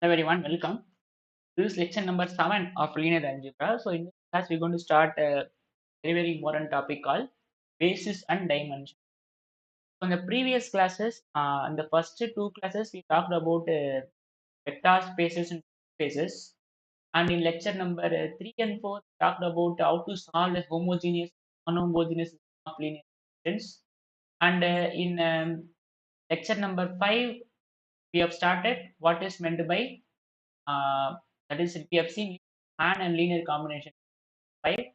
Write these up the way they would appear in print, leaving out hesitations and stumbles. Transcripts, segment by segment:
Everyone, welcome. This is lecture number 7 of linear algebra. So, in this class, we're going to start a very important topic called basis and dimension. So, in the previous classes, in the first two classes, we talked about vector spaces and spaces. And in lecture number 3 and 4, we talked about how to solve the homogeneous, non-homogeneous of linear equations. And in lecture number 5, we have started what is meant by that is, we have seen and linear combination, right?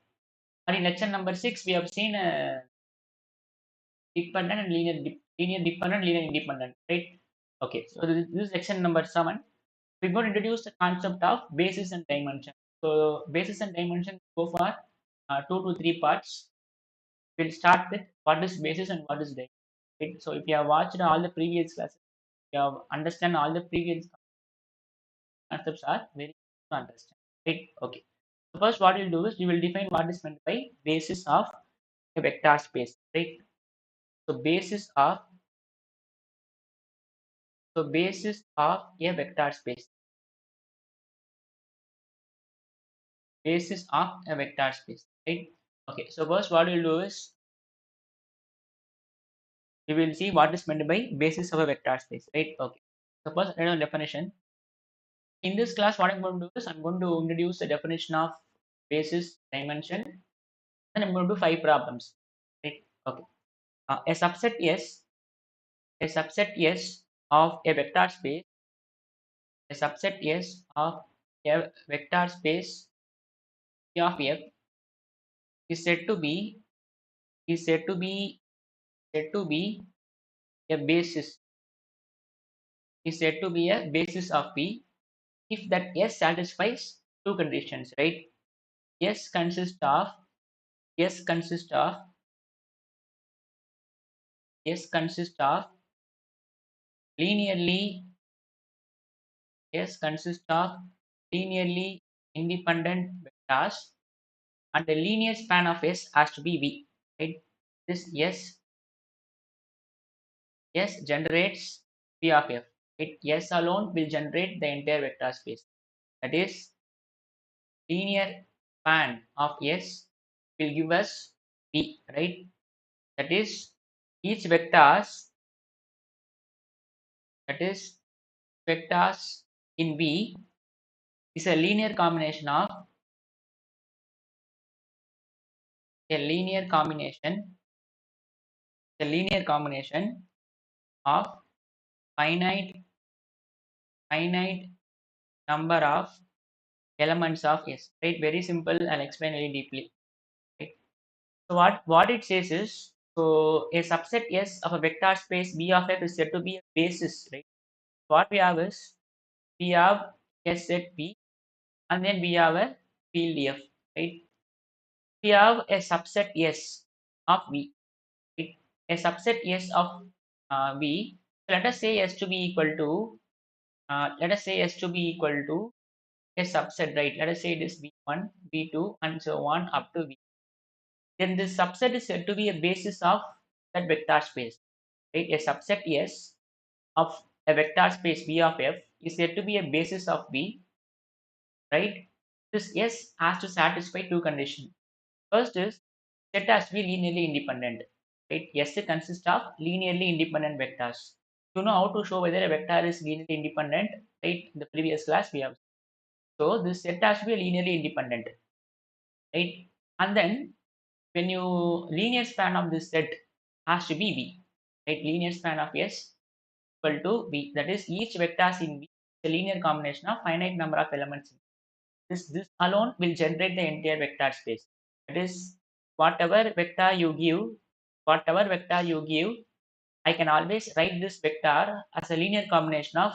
And in lecture number 6, we have seen dependent and linear dependent, linear independent, right? Okay, so this is section number 7. We're going to introduce the concept of basis and dimension. So, basis and dimension go for 2 to 3 parts. We'll start with what is basis and what is dimension. Right? So, if you have watched all the previous classes, you have understand all the previous concepts are very easy to understand. Right? Okay. So first, what we'll do is we will define what is meant by basis of a vector space. Right. So basis of a vector space. Basis of a vector space. Right. Okay. So first, what we'll do is we will see what is meant by basis of a vector space. Right. Okay. So first, definition. In this class, what I'm going to do is I'm going to introduce the definition of basis, dimension, and I'm going to do 5 problems. Right. Okay. A subset S of a vector space, a subset S of a vector space P of F is said to be is said to be a basis a basis of P if that S satisfies two conditions, right? S consists of S consists of S consists of linearly S consists of linearly independent vectors and the linear span of S has to be V, right? This S generates P of F. S alone will generate the entire vector space. That is, linear span of S will give us V, right? That is, each vectors that is vectors in V is a linear combination of a linear combination a linear combination of finite finite number of elements of S. Right? Very simple. I'll explain very deeply. Right? So what it says is, so a subset S of a vector space B of F is said to be a basis. Right? What we have is we have a set P and then we have a field F. Right? We have a subset S of V. Right? A subset S of V. Let us say S to be equal to a subset, right? Let us say it is V1, V2, and so on up to V. Then this subset is said to be a basis of that vector space, right? A subset S of a vector space V of F is said to be a basis of V, right? This S has to satisfy two conditions. First is set has to be linearly independent, right? S consists of linearly independent vectors. You know how to show whether a vector is linearly independent, right? In the previous class we have. So this set has to be linearly independent, right? And then when you linear span of this set has to be V, right? Linear span of S equal to V. That is, each vectors in V is a linear combination of finite number of elements. This alone will generate the entire vector space. That is, whatever vector you give, I can always write this vector as a linear combination of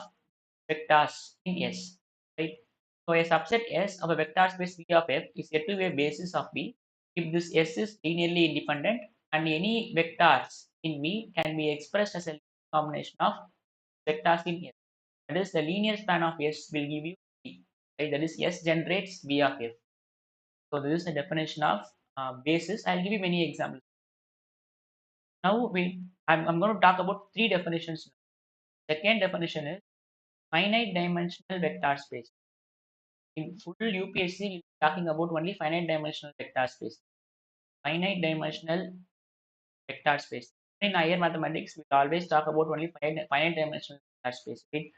vectors in S, right? So a subset S of a vector space V of F is said to be a basis of V if this S is linearly independent and any vectors in V can be expressed as a combination of vectors in S. That is, the linear span of S will give you V, right? That is, S generates V of F. So this is the definition of basis. I'll give you many examples. Now I'm going to talk about 3 definitions. Second definition is finite dimensional vector space. In full UPSC, we'll be talking about only finite dimensional vector space. Finite dimensional vector space. In higher mathematics, we always talk about only finite dimensional vector space. Right?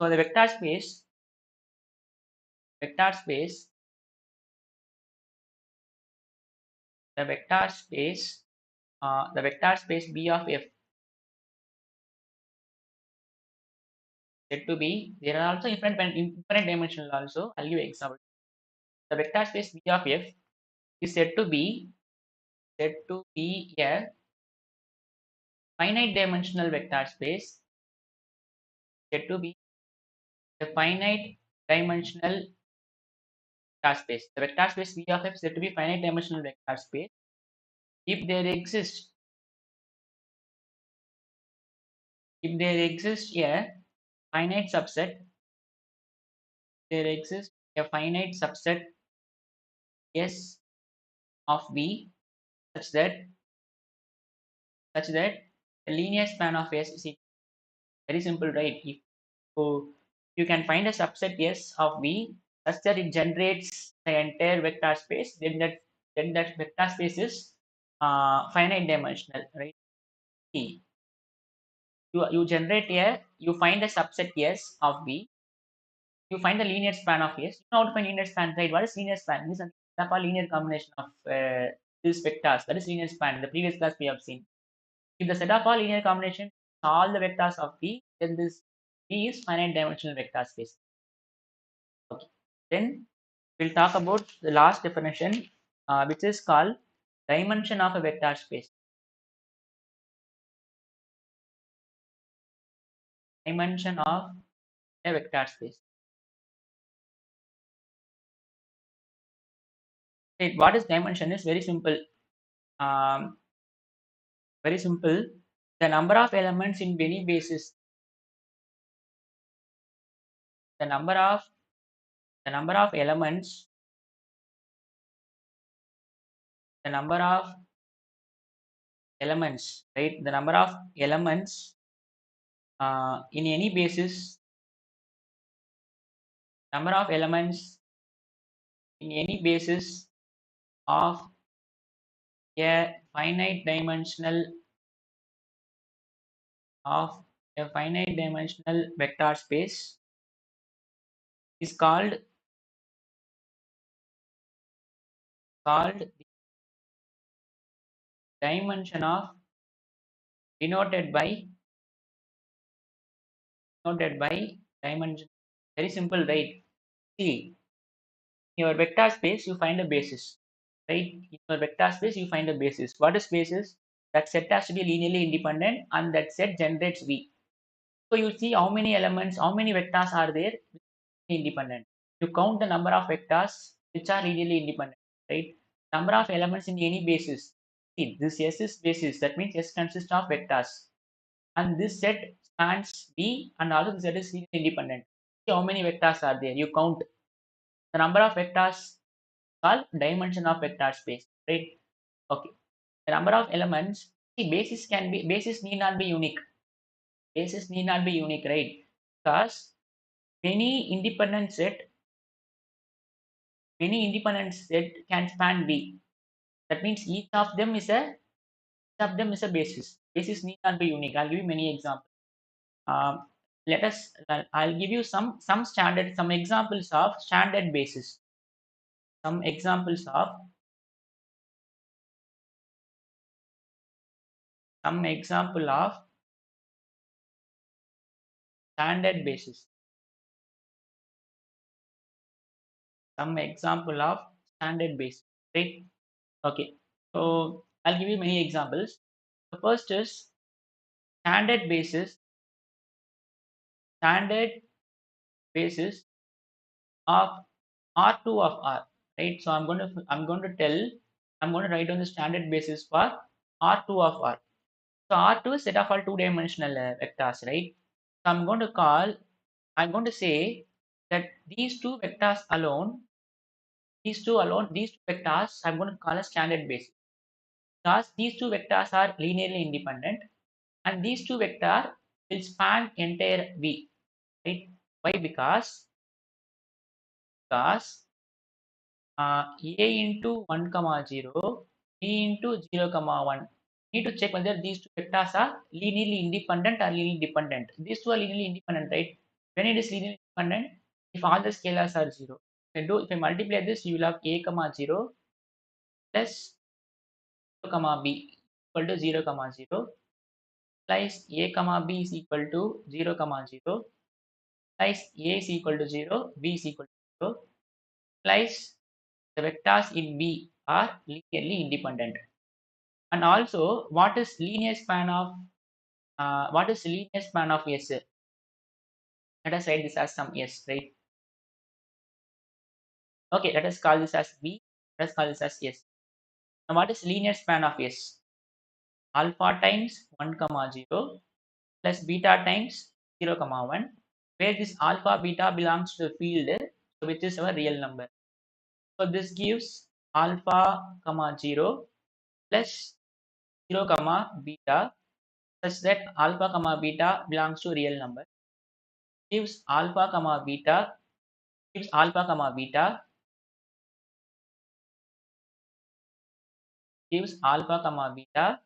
So the vector space, the vector space, the vector space B of F said to be. There are also infinite dimensional also. I'll give you example. The vector space B of F is said to be a finite dimensional vector space. Said to be a finite dimensional vector space. The vector space V of F is said to be finite dimensional vector space if there exists a finite subset, there exists a finite subset S of V such that the linear span of S is very simple, right? If so, you can find a subset S of V such that it generates the entire vector space, then that vector space is finite dimensional, right? See, you find a subset S of V, you find the linear span of S. You know how to find linear span, right? What is linear span? This is a linear combination of these vectors. That is linear span. In the previous class we have seen. If the set of all linear combination all the vectors of V, then this V is finite dimensional vector space. Okay. Then we'll talk about the last definition, which is called dimension of a vector space. Dimension of a vector space. Right. What is dimension is very simple. Um, very simple. The number of elements in any basis. The number of elements. The number of elements. Right. The number of elements in any basis. Number of elements in any basis of a finite dimensional vector space is called the dimension of denoted by dimension. Very simple, right? See, in your vector space you find a basis, right? In your vector space you find a basis. What is basis? That set has to be linearly independent and that set generates V. So you see how many elements, how many vectors are there independent. You count the number of vectors which are linearly independent, right? Number of elements in any basis. See, this S is basis. That means S consists of vectors, and this set spans V, and also the set is linearly independent. See how many vectors are there. You count the number of vectors called dimension of vector space, right? Okay. The number of elements. See, basis need not be unique. Basis need not be unique, right? Because many independent set can span V. That means each of them is a basis. Basis need not be unique. I'll give you many examples. Um, I'll give you some examples of standard basis. Some examples of some example of standard basis. Some example of standard basis. Right? Okay. So I'll give you many examples. The first is standard basis. Standard basis of R2 of R, right? So I'm going to write down the standard basis for R2 of R. So R2 is set of all two-dimensional vectors, right? So I'm going to say that these two vectors, I'm going to call a standard basis because these two vectors are linearly independent, and these two vectors will span entire V, right? Why? Because a into 1 comma 0, b into 0 comma 1. Need to check whether these two vectors are linearly independent or linearly dependent. These two are linearly independent, right? When it is linearly independent, if all the scalars are 0, if I multiply this, you will have a comma 0 plus 0 comma b equal to 0 comma 0, plus a comma b is equal to 0 comma 0, plus a is equal to 0, b is equal to 0, plus the vectors in B are linearly independent. And also, what is linear span of S? Let us write this as some S, right? Okay, let us call this as B. Let us call this as S. Now, what is linear span of S? Alpha times 1 comma 0 plus beta times 0 comma 1, where this alpha beta belongs to the field, so which is our real number. So this gives alpha comma 0 plus 0 comma beta, such that alpha comma beta belongs to real number, gives alpha comma beta gives alpha comma beta gives alpha comma beta,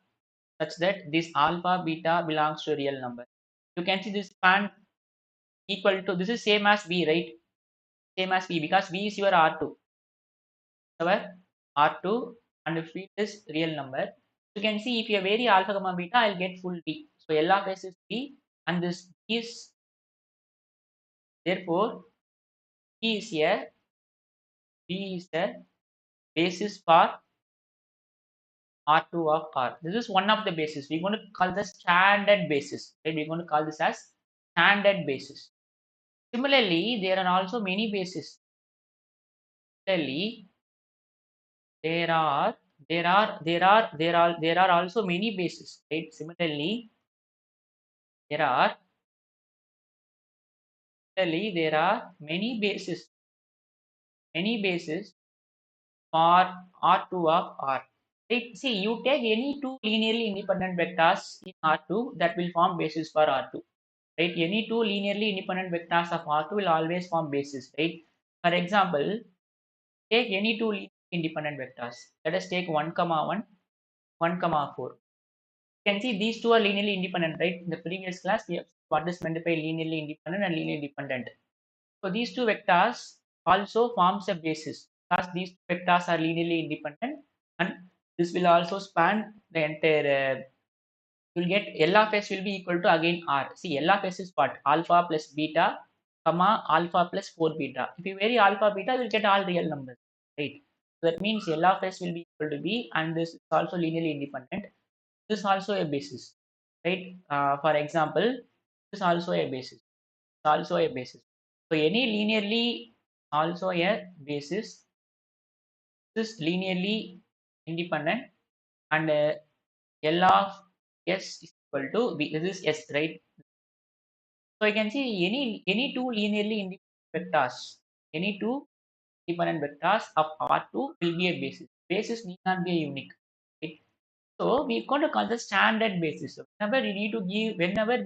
such that this alpha beta belongs to real number. You can see this span equal to, this is same as B, right? Same as B, because B is your R2, our R2, and the field is real number. You can see if you vary alpha comma beta, I'll get full B. So L of S is B, and this B is, therefore B is a basis for R2 of R. This is one of the basis. We're going to call this standard basis. Right? We're going to call this as standard basis. Similarly, there are also many bases. Similarly, there are also many bases. Right? Similarly, there are many bases for R2 of R. Right? See, you take any two linearly independent vectors in R2 that will form basis for R2. Right? Any two linearly independent vectors of R2 will always form basis, right? For example, take any two linearly independent vectors. Let us take 1 comma 1, 1 comma 4. You can see these two are linearly independent, right? In the previous class, we have what is meant by linearly independent and linearly dependent. So these two vectors also forms a basis, because these two vectors are linearly independent, and this will also span the entire you'll get L of S will be equal to again R. See, L of S is what? Alpha plus beta, comma alpha plus 4 beta. If you vary alpha beta, you'll get all real numbers, right? So that means L of S will be equal to B, and this is also linearly independent. This is also a basis, right? For example, this is also a basis. It's also a basis. So any linearly also a basis. This is linearly independent, and L of S is equal to B. This is S, right? So I can see any two linearly independent vectors, any two independent vectors of R2 will be a basis. Basis need not be a unique. Right? So we're going to call the standard basis. So whenever you need to give, whenever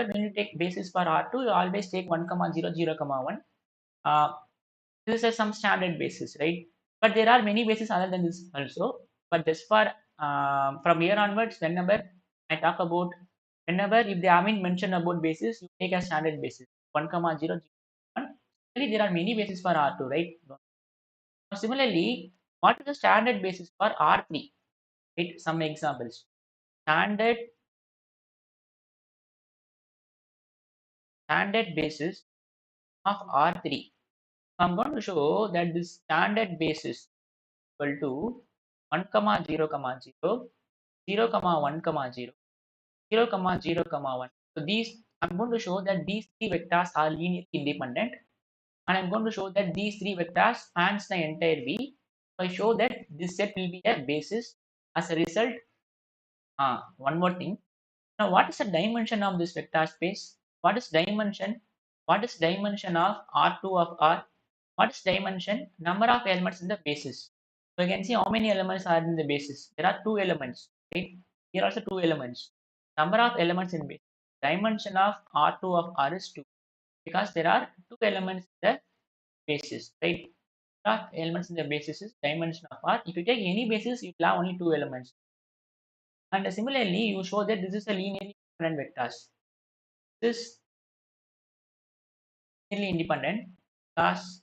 when you take basis for R2, you always take 1 comma 0, 0 comma 1. This is some standard basis, right? But there are many bases other than this also. But just for from here onwards, whenever I talk about, whenever if they haven't mentioned about basis, you take a standard basis 1 comma 0, 0 1. Similarly, there are many bases for R2, right? Now, similarly, what is the standard basis for R3? Right? Some examples. Standard standard basis of R3. I'm going to show that this standard basis equal to 1 comma 0 comma 0, 0 comma 1 comma 0, 0 comma 0 comma 1. So these, I'm going to show that these three vectors are linearly independent, and I'm going to show that these three vectors spans the entire V. So I show that this set will be a basis. As a result, one more thing. Now, what is the dimension of this vector space? What is dimension? What is dimension of R2 of R? What is dimension? Number of elements in the basis. So you can see how many elements are in the basis. There are two elements, right? Here are also two elements. Number of elements in base. Dimension of R2 of R is 2. because there are two elements in the basis, right? There are elements in the basis is dimension of R. If you take any basis, you will have only two elements. And similarly, you show that this is a linearly independent vectors. This is linearly independent because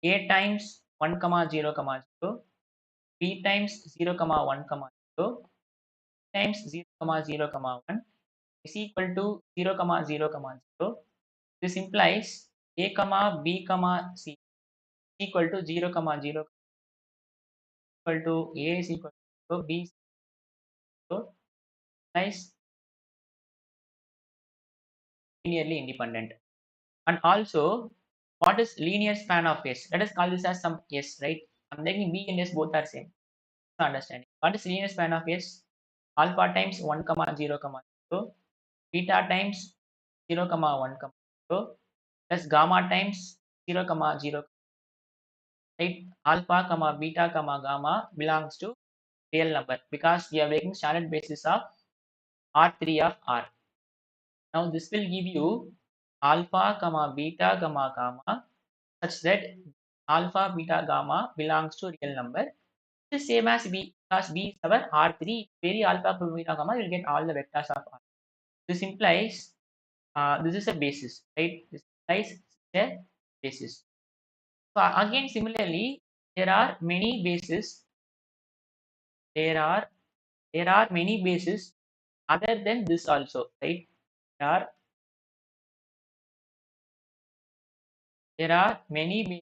A times 1 comma 0 comma 0, B times 0 comma 1 comma 0 times 0 comma 0 comma 1 is equal to 0 comma 0 comma 0. This implies A comma B comma C is equal to 0 comma 0 equal to A is equal to B is equal to nice linearly independent. And also, what is linear span of S? Let us call this as some S, right? I'm taking B and S both are same. Understanding. What is linear span of S? Alpha times 1 comma 0 comma 0, beta times 0 comma 1 comma 0 plus gamma times 0 comma 0, right? Alpha comma beta comma gamma belongs to real number because we are taking standard basis of R3 of R. Now this will give you alpha comma beta comma gamma such that alpha beta gamma belongs to real number. It is same as B because B is our R3. Vary alpha comma beta gamma, you will get all the vectors of R. This implies this is a basis, right? This implies a basis. So again, similarly, there are many bases. There are many bases other than this also, right? There are many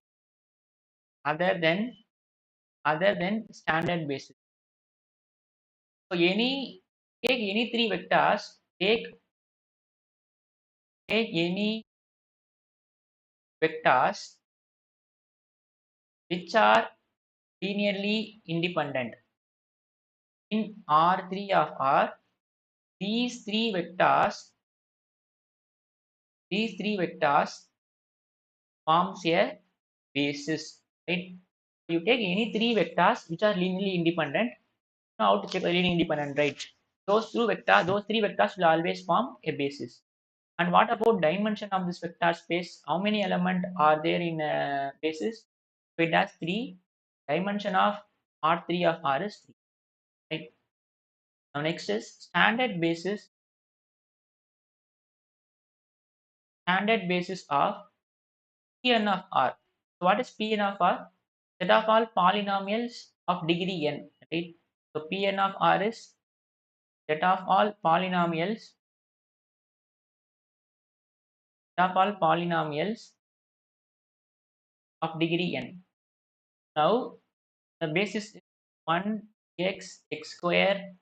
other than standard basis. So take any three vectors. Take any vectors which are linearly independent in R3 of R. These three vectors forms a basis, right? You take any three vectors which are linearly independent. Now how to check the linearly independent, right? Those three vectors will always form a basis. And what about dimension of this vector space? How many elements are there in a basis? So it has three. Dimension of R3 of R is 3. Right? Now next is standard basis of Pn of R. So what is Pn of R? Set of all polynomials of degree n. Right? So Pn of R is set of all polynomials of degree n. Now the basis is 1 x square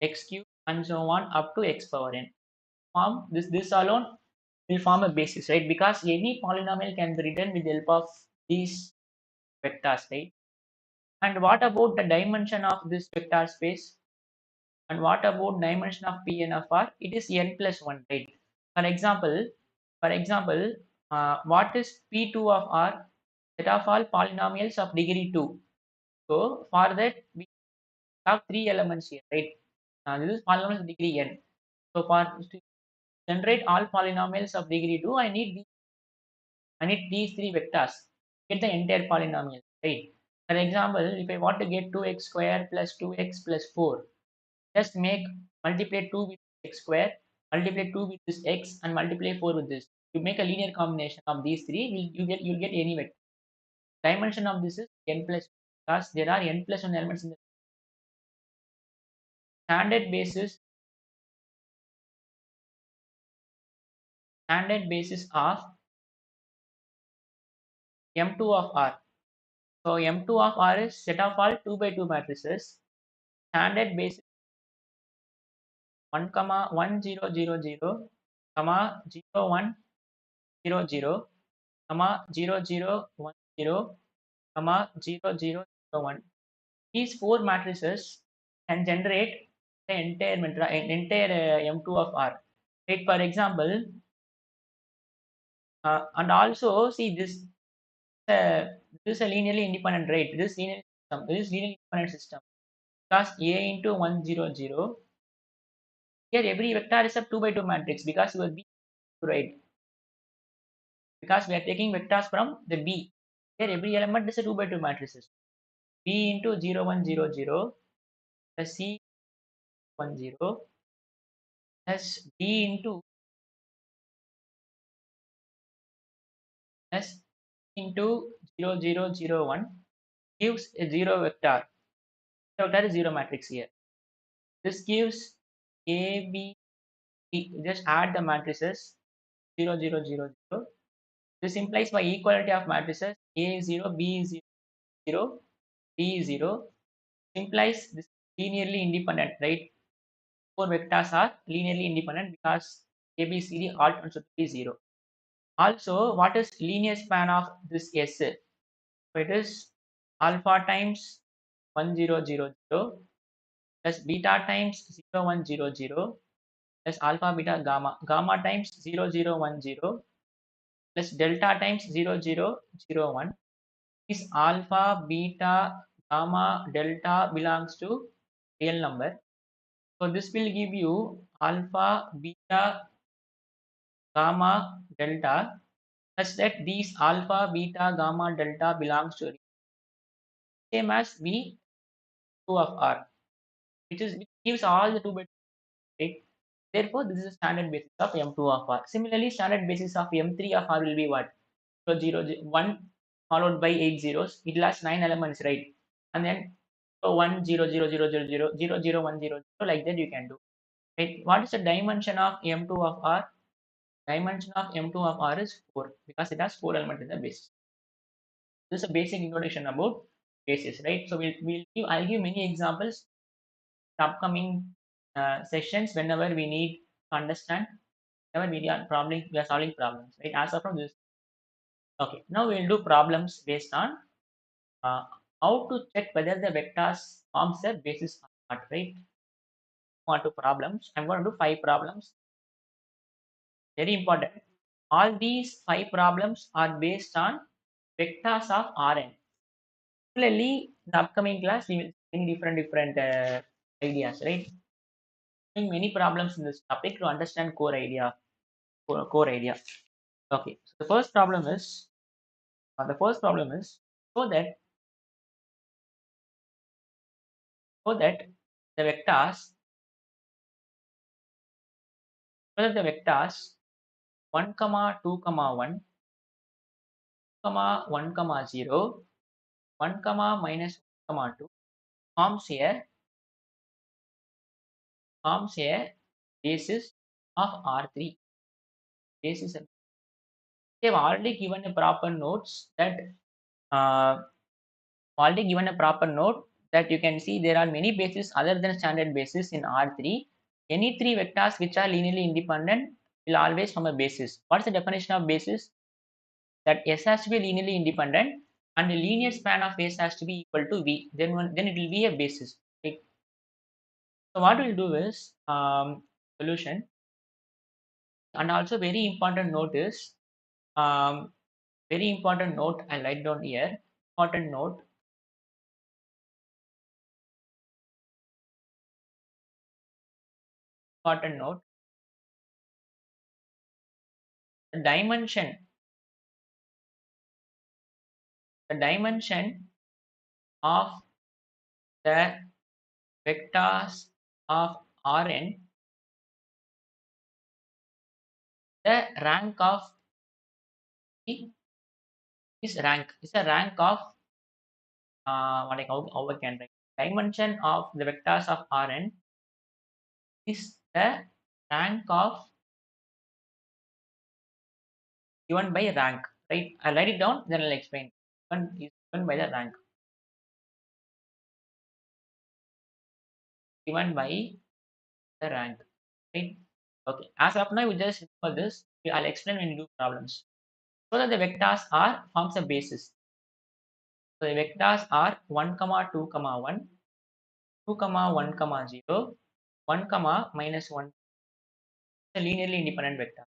x cube and so on up to x power n. Form this alone will form a basis, right? Because any polynomial can be written with the help of these vectors, right? And what about the dimension of this vector space? And what about dimension of Pn of R? It is n plus 1, right? For example, what is P2 of R? Set of all polynomials of degree 2. So for that we have three elements here, right? This is polynomials of degree n. So for to generate all polynomials of degree 2, I need these three vectors. Get the entire polynomial, right? For example, if I want to get 2x square plus 2x plus 4, just multiply 2 with x square, multiply 2 with this x, and multiply 4 with this. You make a linear combination of these three, you'll get any vector. Dimension of this is n plus 1 because there are n plus 1 elements in the standard basis of M2 of R. So M2 of R is set of all 2 by 2 matrices. Standard basis 1 comma 1 0 0 0 comma 0 1 0 0 comma 0 0 1 0 comma 0 0 0 1. These four matrices can generate the entire M2 of R. Take for example, and also see uh, this is a linearly independent, right? This is linearly independent system because A into 1 0 0. Here every vector is a 2 by 2 matrix because you are B, right? because we are taking vectors from the B. Here every element is a 2 by 2 matrices. B into 0 1 0 0 plus C 1 0 plus D into plus into 0 0 0 1 gives a 0 vector. The vector is 0 matrix here. This gives A, B, C. Just add the matrices 0 0 0 0. This implies by equality of matrices A is 0, B is 0, D is 0. Implies this linearly independent, right? Four vectors are linearly independent because A, B, C, D all turns out to be 0. Also, what is linear span of this S? So it is alpha times 1 0 0 0 plus beta times 0 1 0 0 plus alpha beta gamma. Gamma times 0 0 1 0 plus delta times 0 0 0 1. Is alpha, beta, gamma, delta belongs to real number. So this will give you alpha, beta, gamma, delta such that these alpha, beta, gamma, delta belongs to same as V2 of R, which gives all the 2 bits, right? Therefore, this is a standard basis of M2 of R. Similarly, standard basis of M3 of R will be what? So 1 followed by 8 zeros. It will has 9 elements, right? And then so 1 0 0 0 0 0 0 0 1 0 0 like that you can do. Right? What is the dimension of M2 of R? Dimension of M2 of R is 4 because it has 4 elements in the base. This is a basic introduction about basis, right? So I'll give many examples in upcoming sessions whenever we need to understand, whenever we are solving problems, right? As of from this, okay. Now we will do problems based on uh, how to check whether the vectors forms a basis or not, right? On to problems. I'm going to do 5 problems. Very important. All these 5 problems are based on vectors of Rn. Similarly, in the upcoming class, we will see different ideas, right? Doing many problems in this topic to understand core idea. Okay, so the first problem is so that so that the vectors so that the vectors 1 comma 2 comma 1 comma 1 comma 0 1 comma minus 1 comma 2 forms a basis of R3 basis. They have already given a proper notes that uh, already given a proper note that you can see there are many bases other than standard basis in R3. Any three vectors which are linearly independent will always form a basis. What is the definition of basis? That S has to be linearly independent and the linear span of S has to be equal to V. Then it will be a basis. Okay. So what we'll do is solution, and also very important note is um, very important note I write down here. Important note. Important note. The dimension of the vectors of Rn, the rank of the is rank is a rank of what how I can write. Dimension of the vectors of Rn is the rank of given by rank. Right? I'll write it down, then I'll explain. One is given by the rank. Given by the rank. Right? Okay. As of now, we just for this. I'll explain when you do problems. So that the vectors are forms a basis. So the vectors are 1 comma 2 comma 1, 2 comma 1 comma 0, 1 comma minus 1. It's a linearly independent vector.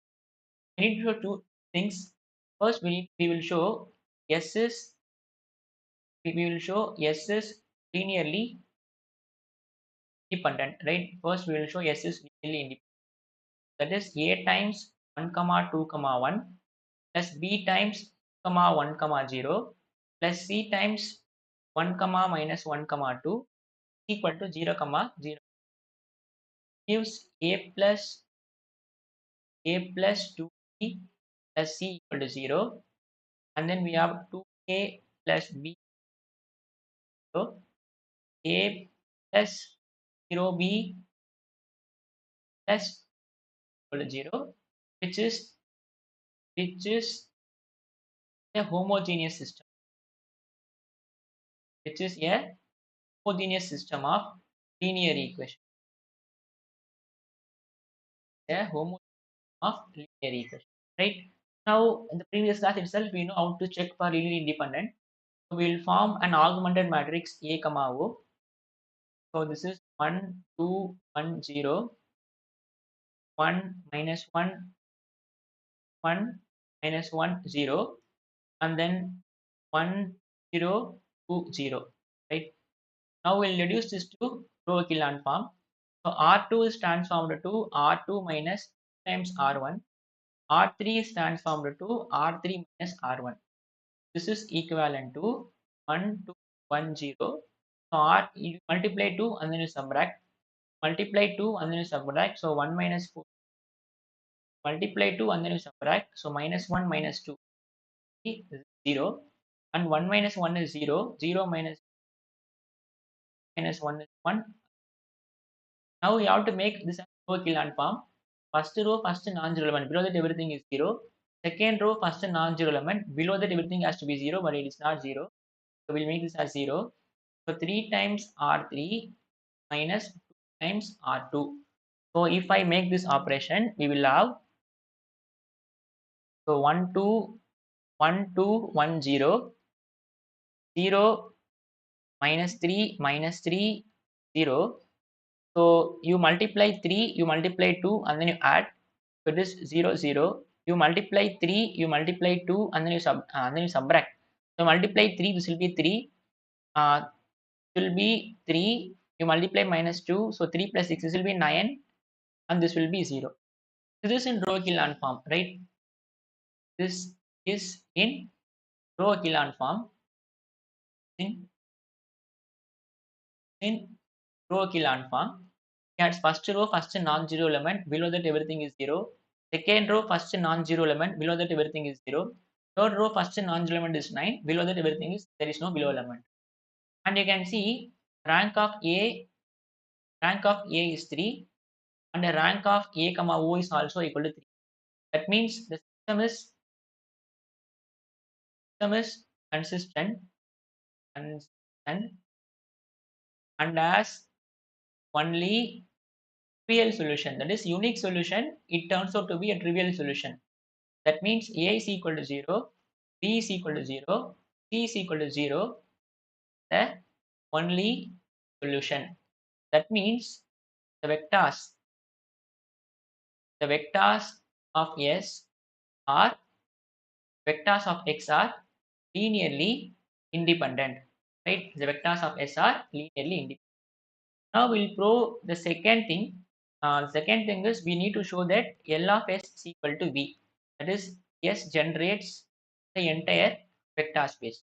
We need to show two things. First, we will show S is we will show S is linearly independent, right? First, we will show S is linearly independent. That is A times 1 comma 2 comma 1 plus b times comma 1 comma 0 plus c times 1 comma minus 1 comma 2 equal to 0 comma 0 gives a plus 2b plus c equal to 0, and then we have 2a plus b 0, a plus 0b plus equal to 0, which is a homogeneous system, which is a homogeneous system of linear equation, a homogeneous of linear equation, right? Now, in the previous class itself, we know how to check for linearly independent. So we will form an augmented matrix A comma O. So this is 1, 2, 1, 0, 1, minus 1, 1, minus 1, 0, and then 1, 0, 2, 0, right? Now we'll reduce this to row echelon form. So R2 is transformed to R2 minus times R1. R3 is transformed to R3 minus R1. This is equivalent to 1 to 1 0. So R you multiply 2 and then you subtract. Multiply 2 and then you subtract. So 1 minus 4. Multiply 2 and then you subtract. So minus 1 minus 2 is 0. And 1 minus 1 is 0. 0 minus 1 is 1. Now we have to make this a row echelon form. First row, first non-zero element. Below that everything is 0. Second row, first non-zero element. Below that everything has to be 0, but it is not 0. So we'll make this as 0. So 3 times R3 minus 2 times R2. So if I make this operation, we will have, so 1 2 1 2 1 0 0 minus 3 minus 3 0. So you multiply 3, you multiply 2, and then you add. So it is 0 0. You multiply 3, you multiply 2, and then you subtract. So multiply 3, this will be 3. Will be 3, you multiply minus 2, so 3 plus 6, this will be 9, and this will be 0. This is in row echelon form, right? This is in row echelon form. In, in row echelon form, yeah, first row, first non-zero element, below that everything is 0. Second row, first non-zero element, below that everything is 0. Third row, first non-zero element is 9, below that everything is, there is no below element. And you can see rank of A is 3, and the rank of A comma O is also equal to 3. That means the system is consistent, consistent and has only trivial solution. That is unique solution. It turns out to be a trivial solution. That means A is equal to 0, B is equal to 0, C is equal to 0. The only solution. That means the vectors of S are vectors of X are linearly independent, right? The vectors of S are linearly independent. Now we'll prove the second thing. Second thing is we need to show that L of S is equal to V. That is, S generates the entire vector space.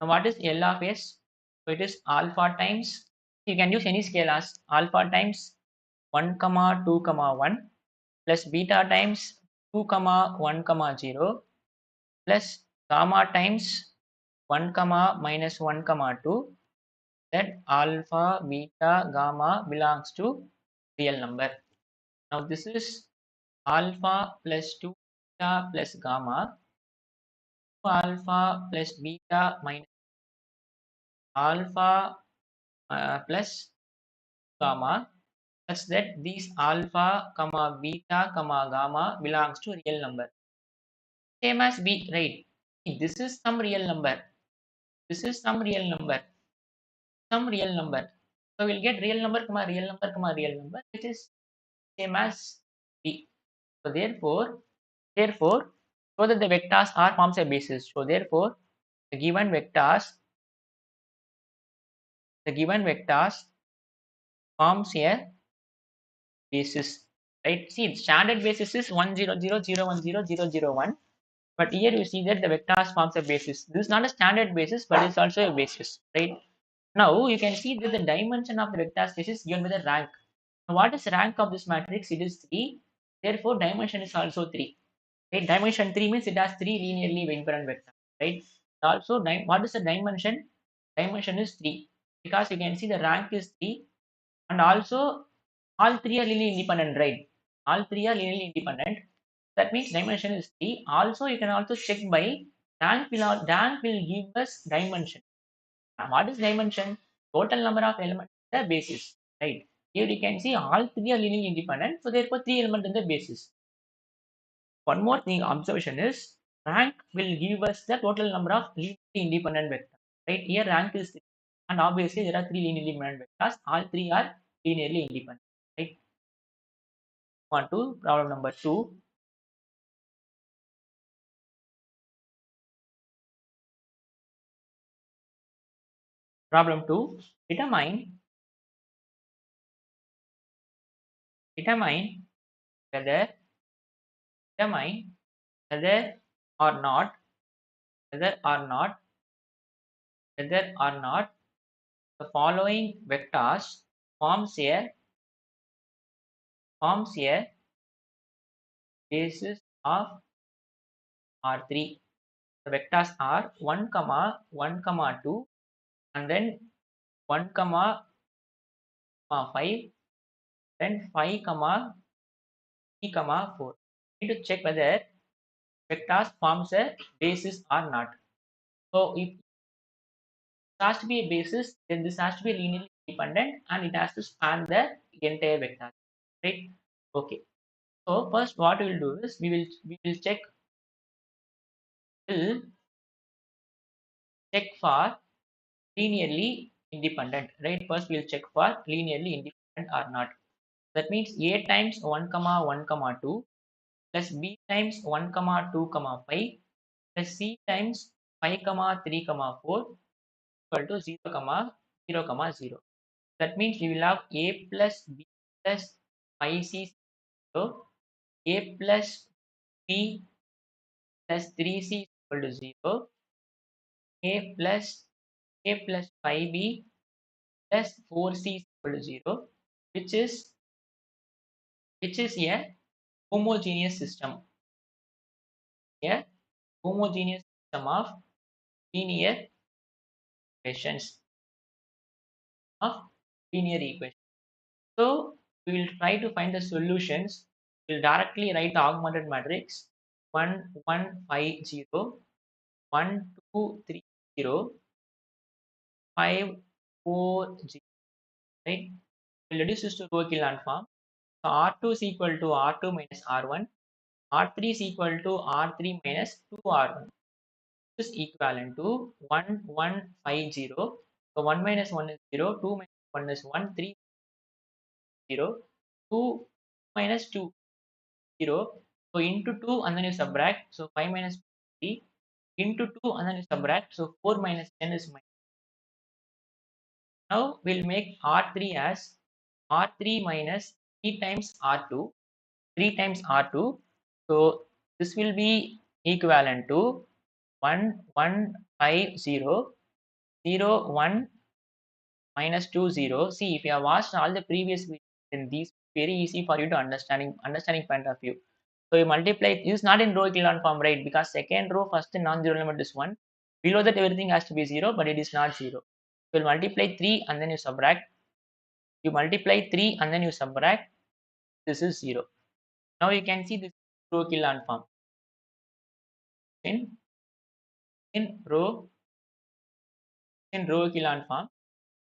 Now what is L of S? So it is alpha times, you can use any scalars, alpha times 1 comma 2 comma 1 plus beta times 2 comma 1 comma 0 plus gamma times 1 comma minus 1 comma 2, that alpha, beta, gamma belongs to real number. Now this is alpha plus 2 beta plus gamma, 2 alpha plus beta minus alpha plus gamma, such that these alpha, comma beta, comma gamma belongs to real number. Same as B, right? This is some real number. This is some real number. Some real number. So we'll get real number, comma real number, comma real number, which is same as B. So therefore, so that the vectors R forms a basis. So therefore, the given vectors forms a basis, right? See, standard basis is 1 0 0 0 1 0 0 0 1. But here you see that the vectors forms a basis. This is not a standard basis, but it's also a basis, right? Now you can see that the dimension of the vector space is given by the rank. Now, what is rank of this matrix? It is 3. Therefore, dimension is also 3. Right? Dimension 3 means it has 3 linearly independent vectors. Right? Also, what is the dimension? Dimension is 3 because you can see the rank is 3 and also all 3 are linearly independent, right? All 3 are linearly independent. That means dimension is 3. Also, you can also check by rank will give us dimension. What is dimension? Total number of elements in the basis, right? Here you can see all 3 are linearly independent, so therefore 3 elements in the basis. One more thing observation is rank will give us the total number of linearly independent vectors, right? Here rank is 3 and obviously there are 3 linearly independent vectors. All 3 are linearly independent, right? On to problem number 2. Problem 2. Determine whether determine whether or not whether or not whether or not the following vectors forms a forms a basis of R3. The vectors are 1 comma 1 comma 2 and then 1 comma 5 then 5 comma 3 comma 4. We need to check whether vectors forms a basis or not. So if it has to be a basis, then this has to be linearly independent and it has to span the entire vector. Right? Okay. So first what we will do is we will will check for linearly independent, right? First we'll check for linearly independent or not. That means a times 1 comma 1 comma 2 plus b times 1 comma 2 comma 5 plus c times 5 comma 3 comma 4 equal to 0 comma 0 comma 0. That means we will have a plus b plus 5c 0, a plus b plus 3c equal to 0, a plus a plus 5b plus 4c is equal to 0, which is a homogeneous system, a homogeneous system of linear equations of linear equations. So we will try to find the solutions. We'll directly write the augmented matrix 1 1 5 0 1 2 3 0 5 4 0, right? We'll reduce this to row echelon form. So R2 is equal to R2 minus R1, R3 is equal to R3 minus 2R1. Is equivalent to 1 1 5 0. So 1 minus 1 is 0, 2 minus 1 is 1, 3 0, 2 minus 2 0. So into 2 and then you subtract. So 5 minus 3 into 2 and then you subtract. So 4 minus 10 is minus. Now we'll make R3 as R3 minus 3 times R2, 3 times R2. So this will be equivalent to 1 1 5 0 0 1 minus 2 0. See, if you have watched all the previous videos, then these very easy for you to understanding point of view. So you multiply, it is not in row echelon form, right? Because second row first non-zero element is 1. Below that everything has to be 0, but it is not 0. So you multiply 3 and then you subtract. You multiply 3 and then you subtract. This is 0. Now you can see this row echelon form. In in row echelon form,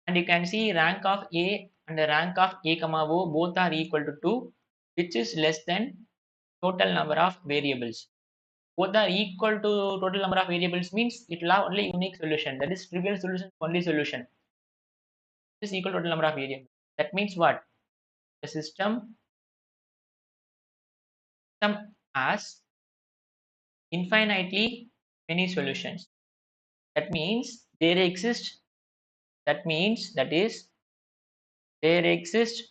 and you can see rank of A and the rank of A comma O both are equal to 2, which is less than total number of variables. Both are equal to total number of variables means it will have only unique solution, that is trivial solution, only solution is equal to total number of variables. That means what? The system has infinitely many solutions. That means there exist that means that is there exist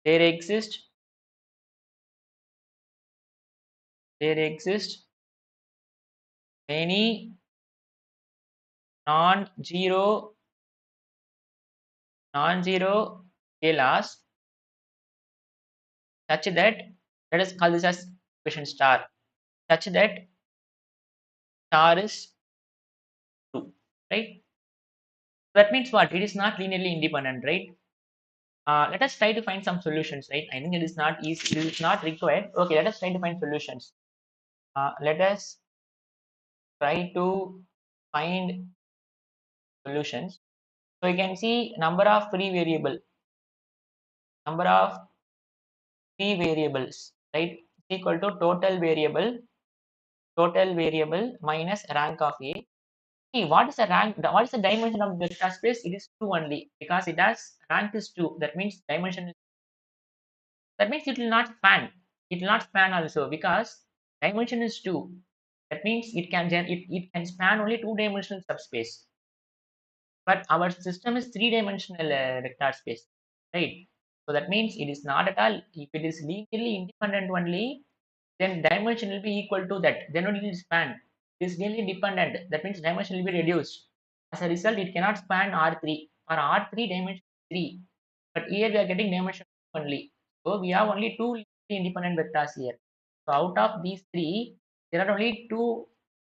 there exist there exist any non-zero scalars such that, let us call this as equation star, such that star is true, right? That means what? It is not linearly independent, right? Let us try to find some solutions, right? I think it is not easy, it is not required. Okay, let us try to find solutions. Let us try to find solutions. So you can see number of free variables, right? Is equal to total variable minus rank of A. See, what is the rank? What is the dimension of the vector space? It is 2 only because it has rank is 2. That means dimension is, that means it will not span. It will not span also because dimension is 2. That means it can span only two-dimensional subspace. But our system is three-dimensional vector space, right? So that means it is not at all. If it is linearly independent only, then dimension will be equal to that. Then only it will span. It is linearly dependent. That means dimension will be reduced. As a result, it cannot span R3. For R3 dimension 3. But here we are getting dimension only. So we have only two linearly independent vectors here. So out of these three, there are only two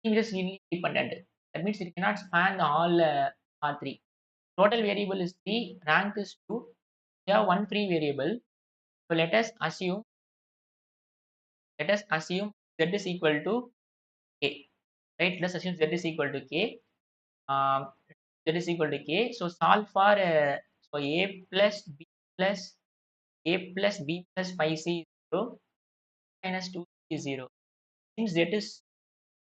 images linearly independent. That means it cannot span the all R3. Total variable is 3, rank is 2. We have one free variable. So let us assume z is equal to k. Right? Let's assume z is equal to k. Um, Z is equal to k. So solve for so a plus b plus 5c is 0 minus 2 is 0. Since z is,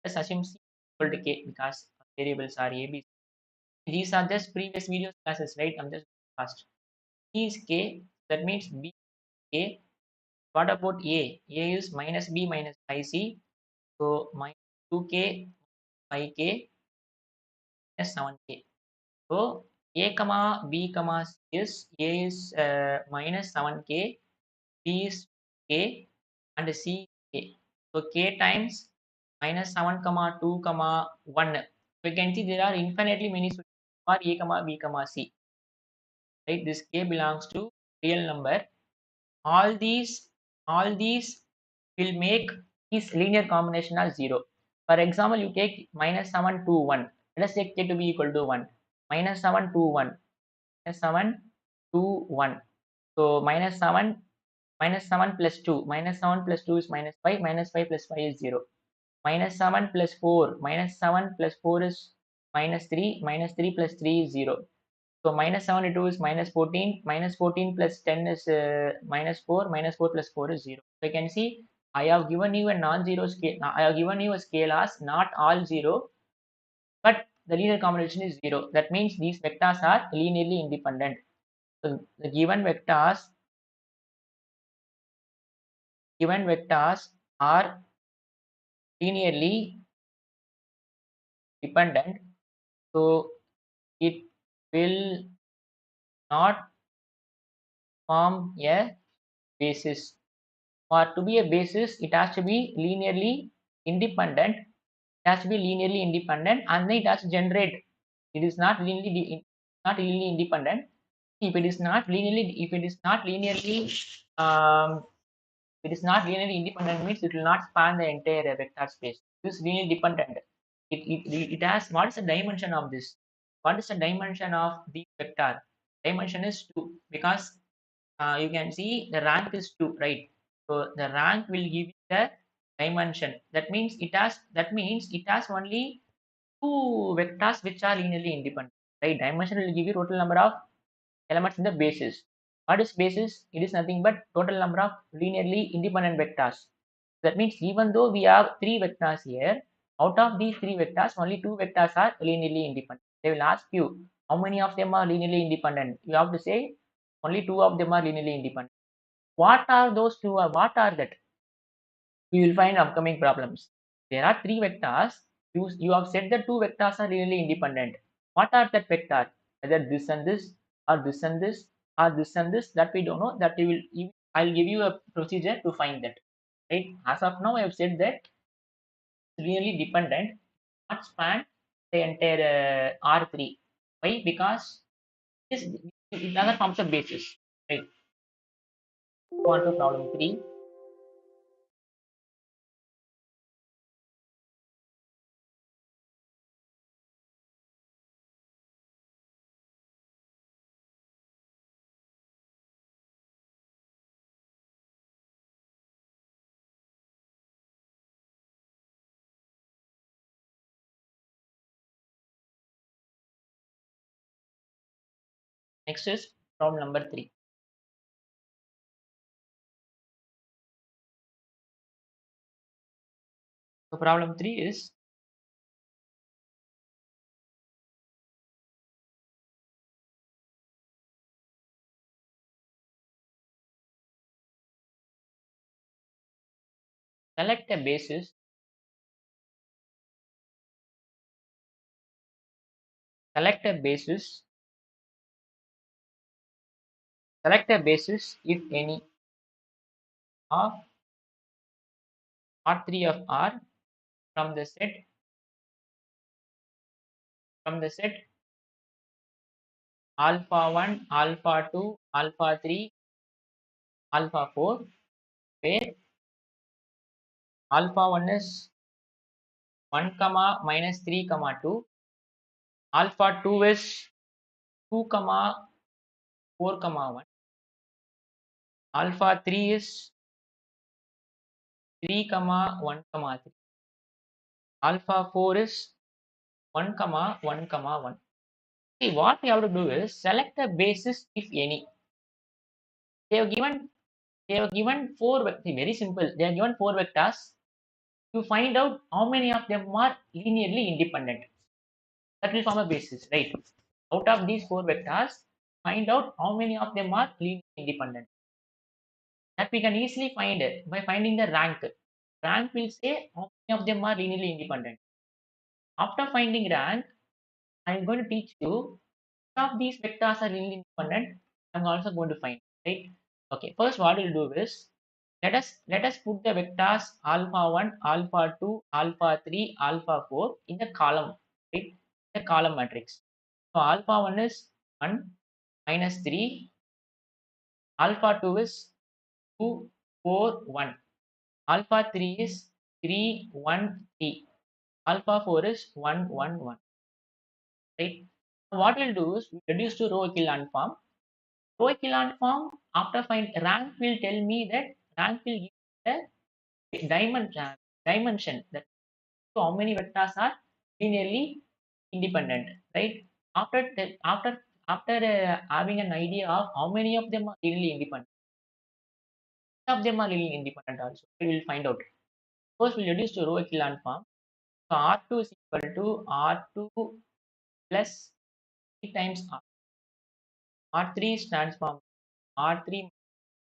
let's assume c equal to k because variables are a b. These are just previous video classes, right? I'm just fast. C is k. That means b is k. What about a? A is minus b minus 5c. So minus 2k, 5k, minus 7k. So a comma b comma c is a is minus 7k, b is k, and c is k. So k times minus 7 comma 2 comma 1. We can see there are infinitely many solutions for a comma b comma c. Right? This k belongs to real number. All these will make this linear combination as 0. For example, you take minus 7 2 1. Let us take k to be equal to 1. Minus 7 2 1. Minus 7 2 1. So minus 7 plus 2. Minus 7 plus 2 is minus 5. Minus 5 plus 5 is 0. Minus 7 plus 4. Minus 7 plus 4 is minus 3. Minus 3 plus 3 is 0. So minus 72 is minus 14. Minus 14 plus 10 is minus 4. Minus 4 plus 4 is 0. So you can see I have given you a non-zero scale. I have given you a scalars, not all 0, but the linear combination is 0. That means these vectors are linearly independent. So the given vectors are linearly dependent. So it will not form a basis. For to be a basis, it has to be linearly independent. It has to be linearly independent, and then it has to generate. It is not linearly independent. If it is not linearly, um, it is not linearly independent means it will not span the entire vector space. This is linearly dependent. It has, what is the dimension of this? What is the dimension of the vector? Dimension is 2 because you can see the rank is 2, right? So the rank will give you the dimension. That means it has only two vectors which are linearly independent, right? Dimension will give you total number of elements in the basis. What is basis? It is nothing but total number of linearly independent vectors. That means even though we have three vectors here, out of these three vectors, only two vectors are linearly independent. They will ask you how many of them are linearly independent. You have to say only two of them are linearly independent. What are those two? What are that? We will find upcoming problems. There are three vectors. You have said that two vectors are linearly independent. What are that vector? Whether this and this, or this and this, or this and this, that we don't know. That we will. I'll give you a procedure to find that. Right? As of now, I have said that it's really dependent. not span the entire R3. Why? Because this it other forms of basis. Right. Go on to problem 3. Next is problem number 3. So problem 3 is select a basis, select a basis, select a basis if any of R3 of R from the set alpha 1, alpha 2, alpha 3, alpha 4, where alpha 1 is 1 comma minus 3 comma 2, alpha 2 is 2 comma 4 comma 1, alpha 3 is 3 comma 1 comma 3, alpha 4 is 1 comma 1 comma 1. See, what we have to do is select a basis if any. They have given four very simple. They have given four vectors. To find out how many of them are linearly independent. That will form a basis, right? Out of these four vectors, find out how many of them are linearly independent. That we can easily find it by finding the rank. Rank will say how many of them are linearly independent. After finding rank, I am going to teach you which of these vectors are linearly independent. I'm also going to find, right? Okay, first what we'll do is let us put the vectors alpha 1, alpha 2, alpha 3, alpha 4 in the column, right? The column matrix. So alpha 1 is 1 minus 3, alpha 2 is 2, 4, 1, alpha 3 is 3, 1, 3, alpha 4 is 1, 1, 1, right? So what we'll do is we reduce to row echelon form. Row echelon form, after find rank will tell me that rank will give the dimension that how many vectors are linearly independent, right? After having an idea of how many of them are linearly independent, some of them are linearly independent also. We will find out. First, we'll reduce to row echelon form. So R2 is equal to R2 plus 3 times R. R3 is transformed R3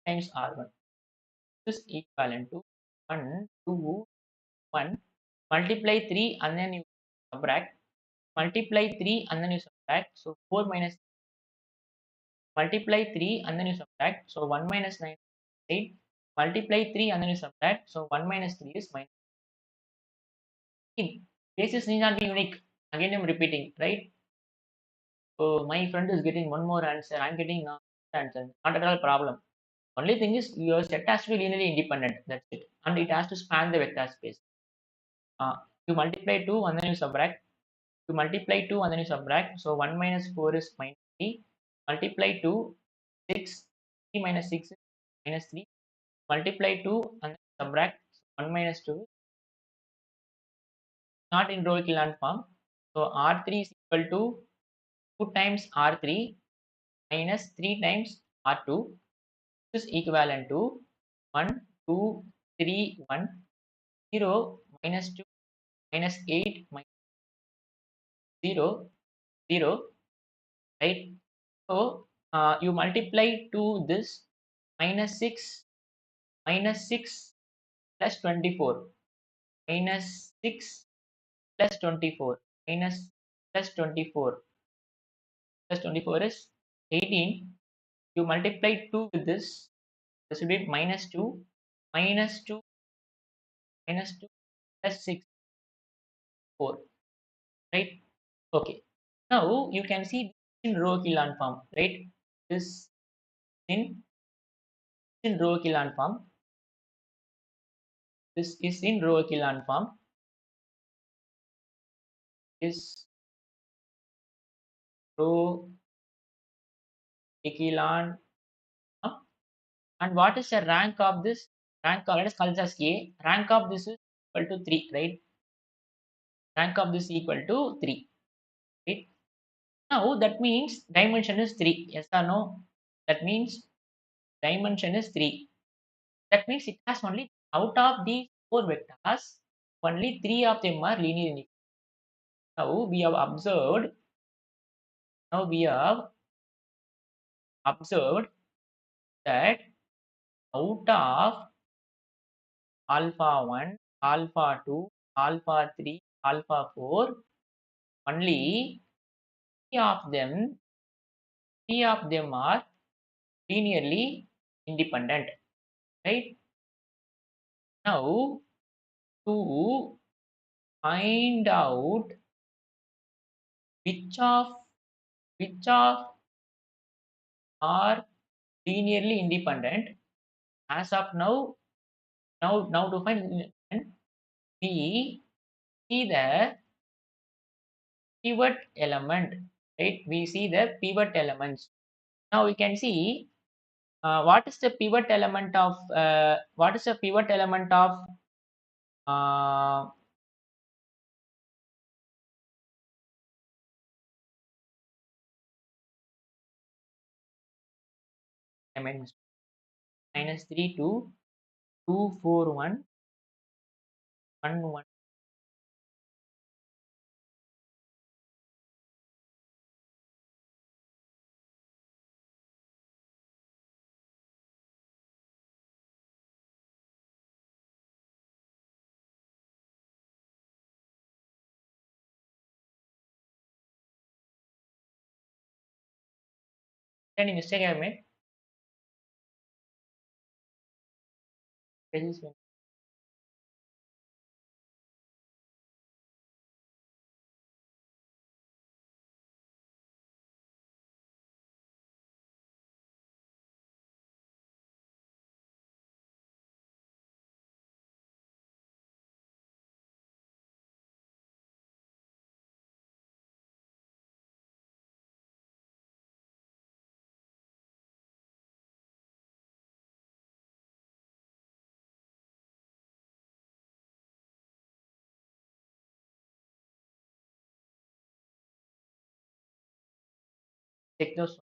times R1. This is equivalent to 1, 2, 1, multiply 3 and then you subtract, multiply 3 and then you subtract, so 4 minus multiply 3 and then you subtract, so 1 minus 9 is 8, multiply 3 and then you subtract, so 1 minus 3 is minus 15. Basis need not be unique. Again I'm repeating, right? So my friend is getting one more answer, I'm getting answer. Not at all problem. Only thing is your set has to be linearly independent. That's it. And it has to span the vector space. You multiply 2 and then you subtract. You multiply 2 and then you subtract. So 1 minus 4 is minus 3. Multiply 2, 6. 3 minus 6 is minus 3. Multiply 2 and then subtract. So 1 minus 2 not in row echelon form. So R3 is equal to 2 times R3 minus 3 times R2. This is equivalent to 1, 2, 3, 1, 0, minus 2, minus 8, minus 0, 0, right? So you multiply to this minus 6 plus 24, minus 6 plus 24, minus plus 24, plus 24 is 18. You multiply 2 with this will be minus 2, minus 2, minus 2 plus 6, 4. right? Okay. Now you can see in row echelon form, right? This in row echelon form. This is in row echelon form. Is row echelon form. And what is the rank of this? Rank of, let us call this as A. Rank of this is equal to 3, right? Rank of this is equal to 3, right? Now that means dimension is 3. Yes or no? That means dimension is 3. That means it has only out of these 4 vectors, only 3 of them are linear independent. Now we have observed. Now we have observed that out of alpha 1, alpha 2, alpha 3, alpha 4, only three of them, three of them are linearly independent, right? Now to find out which of which of are linearly independent, as of now, now to find independent, we see the pivot element, right? We see the pivot elements. Now we can see what is the pivot element of uh, I mean minus 3 to 2 4 1 1 1. Any mistake I have made? This is take those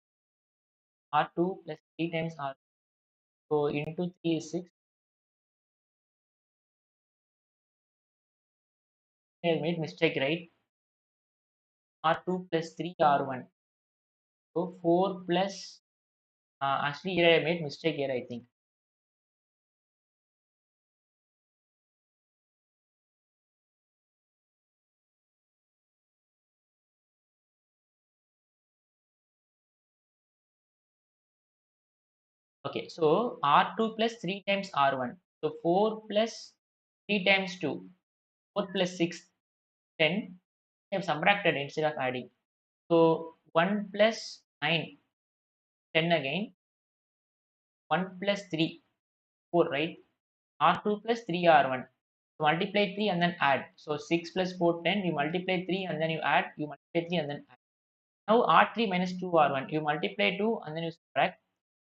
R2 plus 3 times R. So into 3 is 6. I have made mistake, right? R2 plus 3 R1. So 4 plus actually here I made mistake here, I think. Okay, so R2 plus 3 times R1. So 4 plus 3 times 2. 4 plus 6, 10. I have subtracted instead of adding. So 1 plus 9, 10 again. 1 plus 3, 4, right? R2 plus 3 R1. So multiply 3 and then add. So 6 plus 4, 10. You multiply 3 and then you add. You multiply 3 and then add. Now R3 minus 2 R1. You multiply 2 and then you subtract.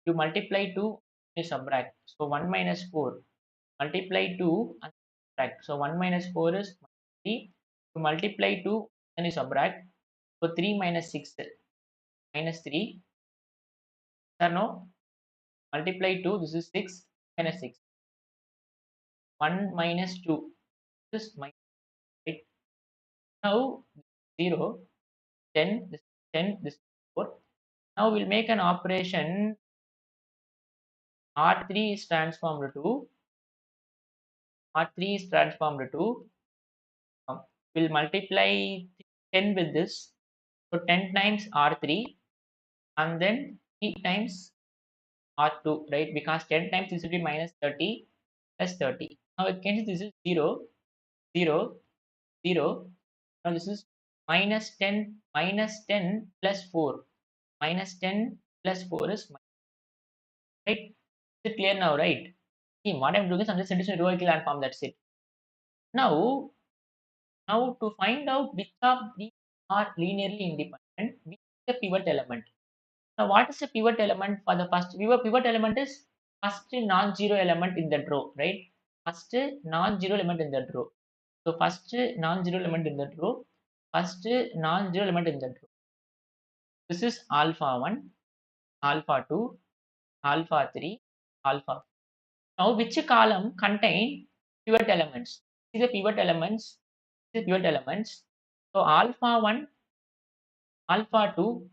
You multiply 2, you subtract. So 1 minus 4. Multiply 2 and subtract. So 1 minus 4 is 3. You multiply 2 and you subtract. So 3 minus 6 minus 3. Sir, no? Multiply 2. This is 6 minus 6. 1 minus 2. This is minus, right? Now 0, 10, this is 10, this is 4. Now we'll make an operation. R3 is transformed to R3 is transformed to we'll multiply 10 with this. So 10 times R3 and then 3 times R2, right? Because 10 times this will be minus 30 plus 30. Now it can see this is 0, 0, 0. Now this is minus 10 plus 4. Minus 10 plus 4 is right. Is it clear now, right? See, what I'm doing is I'm just reducing row echelon form. That's it. Now, now to find out which of these are linearly independent, we use the pivot element. Now, what is a pivot element for the first? Pivot element is first non-zero element in that row, right? First non-zero element in that row. So first non-zero element in that row. First non-zero element in that row. This is alpha 1, alpha 2, alpha 3, alpha. Now, which column contain pivot elements? These are pivot elements. These are pivot elements. So alpha 1, alpha 2,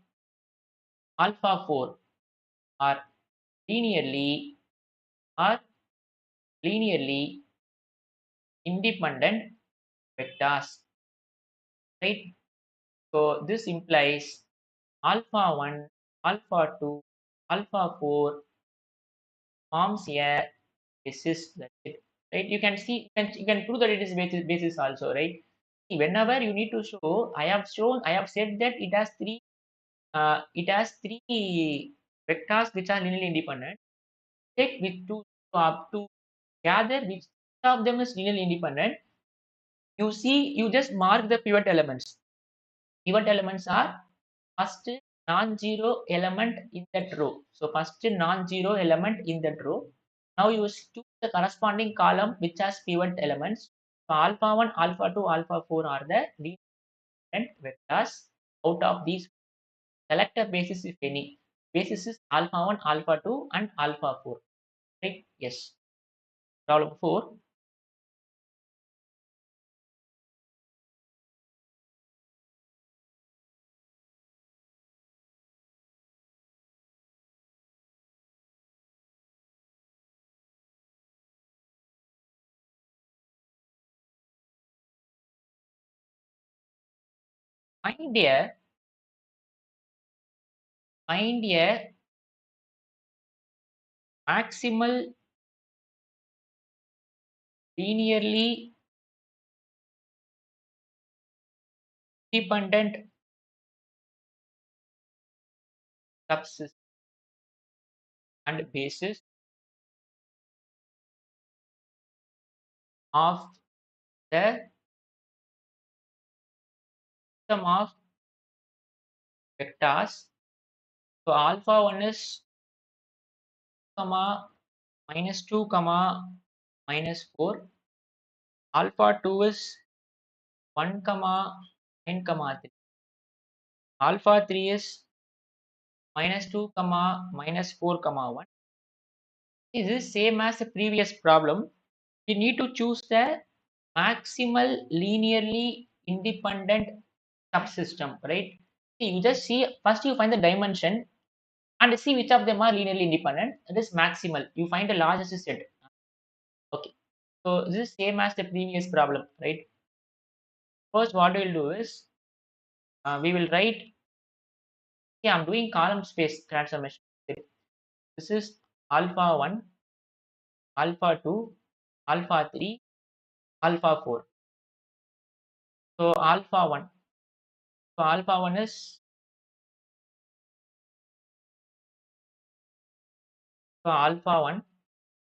alpha 4 are linearly are linearly independent vectors, right? So this implies alpha 1, alpha 2, alpha 4 forms a basis. That's it, right? You can see, you can prove that it is basis also, right? See, whenever you need to show, I have said that it has three vectors which are linearly independent. Check with two to gather which of them is linearly independent. You see, you just mark the pivot elements. Pivot elements are first non-zero element in that row. So first non-zero element in that row. Now you choose the corresponding column which has pivot elements. So alpha 1, alpha 2, alpha 4 are the linear vectors. Out of these, select a basis if any. Basis is alpha 1, alpha 2 and alpha 4. Right? Yes. Problem 4. Find a find a maximal linearly independent subsystem and basis of the system of vectors. So alpha 1 is comma minus 2 comma minus 4. Alpha 2 is 1 comma 9 comma 3. Alpha 3 is minus 2 comma minus 4 comma 1. This is same as the previous problem. We need to choose the maximal linearly independent subsystem, right? See, you just see first you find the dimension and see which of them are linearly independent. It is maximal. You find the largest set. Okay. So this is same as the previous problem, right? First, what we will do is we will write. Yeah, I'm doing column space transformation. This is alpha 1, alpha 2, alpha 3, alpha 4. So alpha 1. So alpha 1 is alpha 1.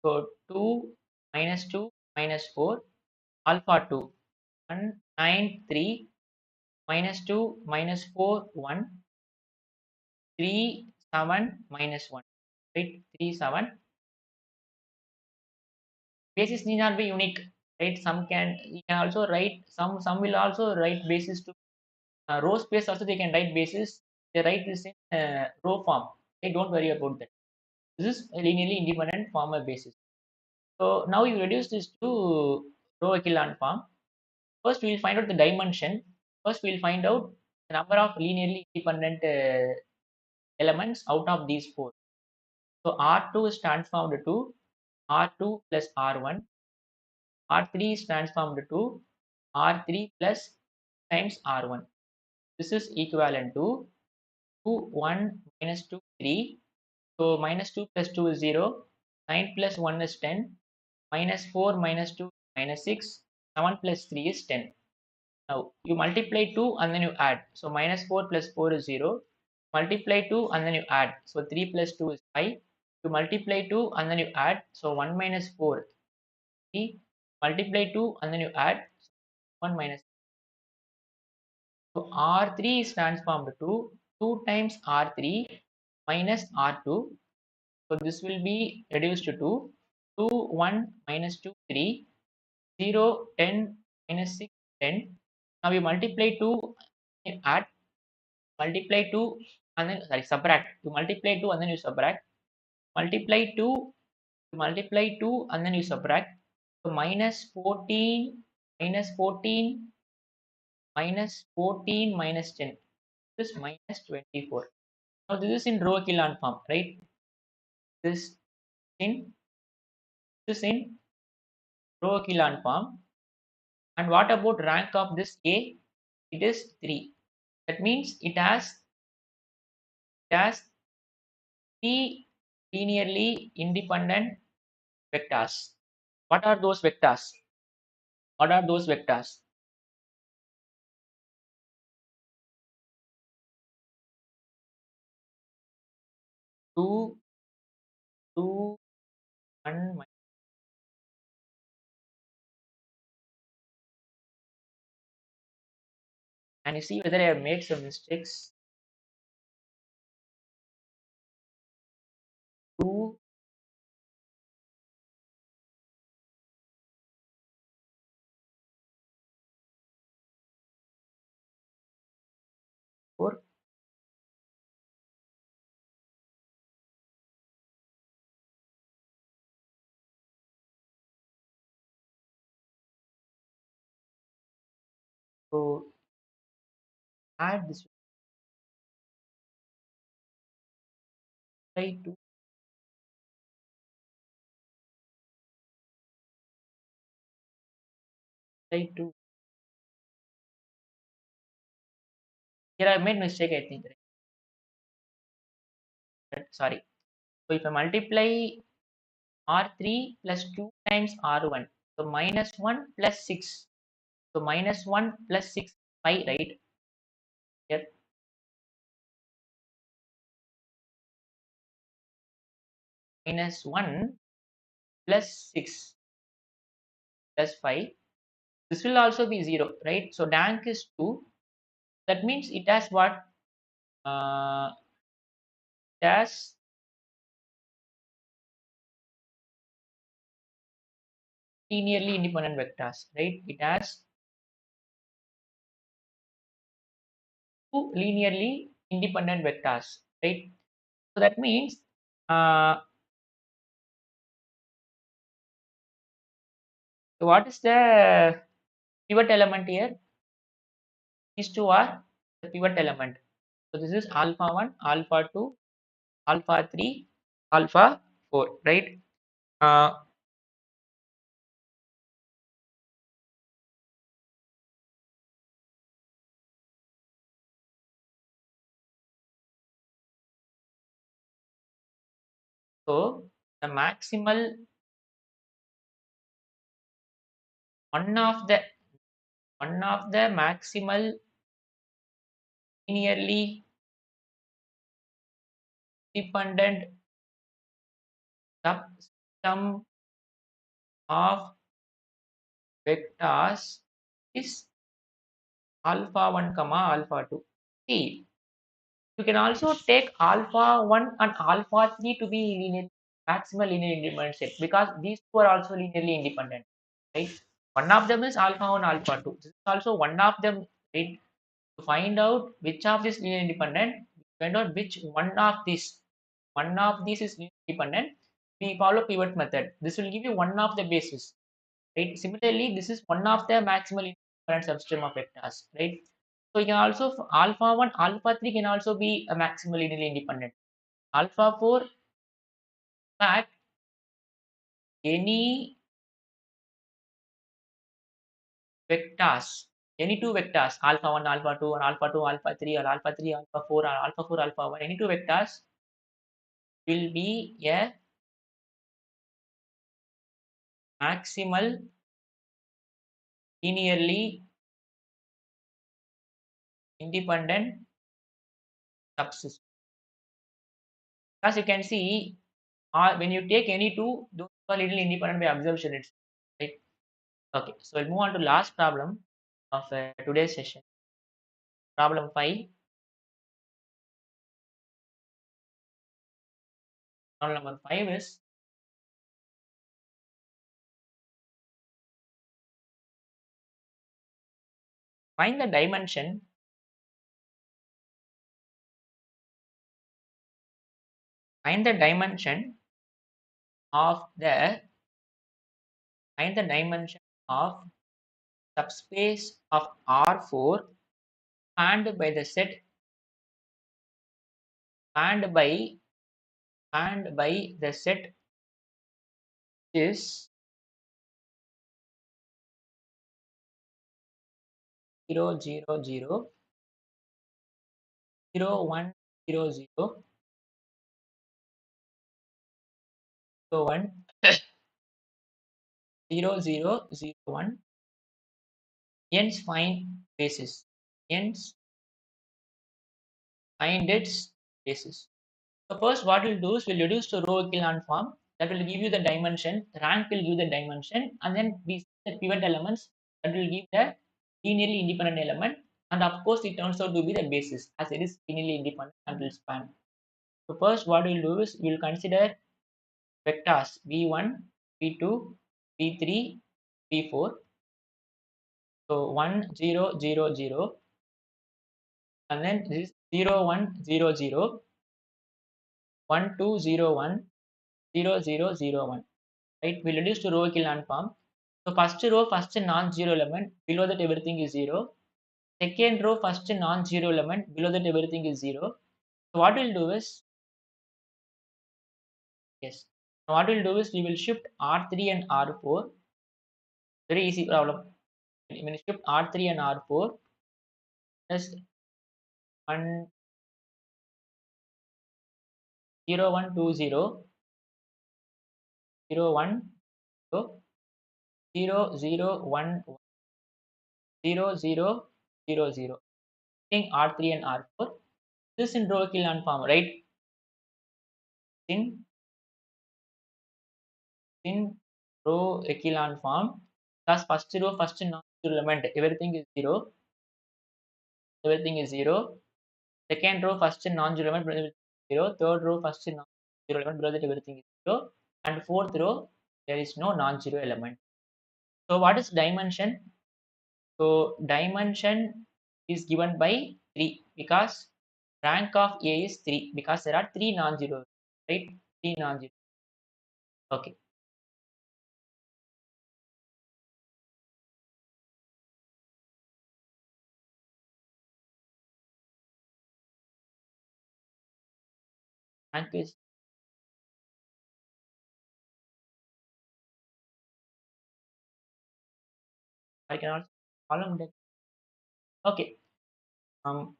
So 2 minus 2 minus 4, alpha 2. 1, 9, 3 minus 2 minus 4, 1, 3, 7 minus 1. Right? 3, 7. Basis need not be unique. Right? Some can, you can also write, some will also write basis to row space also they can write basis. They write this in row form. They don't worry about that. This is a linearly independent form of basis. So now you reduce this to row echelon form. First, we will find out the dimension. First, we will find out the number of linearly independent elements out of these four. So R2 is transformed to R2 plus R1. R3 is transformed to R3 plus times R1. This is equivalent to 2, 1 minus 2, 3. So minus 2 plus 2 is 0. 9 plus 1 is 10. Minus 4 minus 2 minus 6. 7 plus 3 is 10. Now you multiply 2 and then you add. So minus 4 plus 4 is 0. Multiply 2 and then you add. So 3 plus 2 is 5. You multiply 2 and then you add. So 1 minus 4, 3. Multiply 2 and then you add. So 1 minus. So R3 is transformed to 2 times R3 minus R2. So this will be reduced to 2, 1 minus 2, 3. 0, 10 minus 6, 10. Now you multiply 2, you add, multiply 2 and then sorry subtract. You multiply 2 and then you subtract. Multiply 2, you multiply 2 and then you subtract. So minus 14, minus 14, minus 14, minus 10. This is minus 24. Now this is in row echelon form, right? This in this in row echelon form. And what about rank of this A? It is 3. That means it has 3 linearly independent vectors. What are those vectors? What are those vectors? 2, 2, 1, and you see whether I have made some mistakes. 2, 4. So add this by 2 by 2. Here I made mistake, I think. Right? Sorry. So if I multiply R3 plus 2 times R1, so minus 1 plus 6. So minus 1 plus 6, 5, right? Here minus 1 plus 6 plus 5. This will also be 0, right? So dank is 2. That means it has what? It has linearly independent vectors, right? It has 2 linearly independent vectors, right? So that means uh, what is the pivot element here? These two are the pivot element. So this is alpha 1, alpha 2, alpha 3, alpha 4, right? Uh, so the maximal one of the maximal linearly dependent subsystem of vectors is alpha 1 comma alpha 2. See, you can also take alpha 1 and alpha 3 to be linear, maximal linear independent set because these two are also linearly independent, right? One of them is alpha 1, alpha 2. This is also one of them, right? To find out which of this linear independent, find out which one of these is linear independent. We follow pivot method. This will give you one of the basis, right? Similarly, this is one of the maximal independent subsystem of vectors, right? So you can also alpha 1, alpha 3 can also be a maximal linearly independent. Alpha 4, fact, any vectors, any two vectors, alpha 1, alpha 2, or alpha 2, alpha 3, or alpha 3, alpha 4, or alpha 4, alpha 1, any two vectors will be a maximal linearly independent subsystem. As you can see, when you take any two, those are little independent by observation itself, right? Okay, so we'll move on to last problem of today's session. Problem 5. Problem number 5 is find the dimension find the dimension of the find the dimension of subspace of R4 and by the set and by the set is 0 0 0 0 1 0 0 0 1 0 0 0 1 hence find basis hence find its basis. So first what we'll do is we'll reduce to row echelon form. That will give you the dimension. Rank will give the dimension, and then we see the pivot elements that will give the linearly independent element. And of course, it turns out to be the basis as it is linearly independent and will span. So first, what we'll do is we'll consider vectors v1, v2, v3, v4. So 1 0 0 0, and then this is 0 1 0 0, 1 2 0 1, 0 0 0 1. Right? We reduce to row echelon form. So first row, first non-zero element, below that everything is 0. Second row, first non-zero element, below that everything is 0. So what we'll do is, yes, what we'll do is we will shift R3 and R4. Very easy problem. When you shift R3 and R4, just 1 0 1 2 0, 0 1 0, 0 0 1 0 0 0 0. Taking R3 and R4. This in row echelon form, right? In in row echelon form, because first row, first non-zero element, everything is 0. Everything is 0. Second row, first non-zero element, below that 0. Third row, first non-zero element, below that everything is 0. And fourth row, there is no non-zero element. So what is dimension? So dimension is given by 3 because rank of A is 3 because there are 3 non-zero, right? 3 non-zero. Okay. Rank is I can also column that. Okay. Um,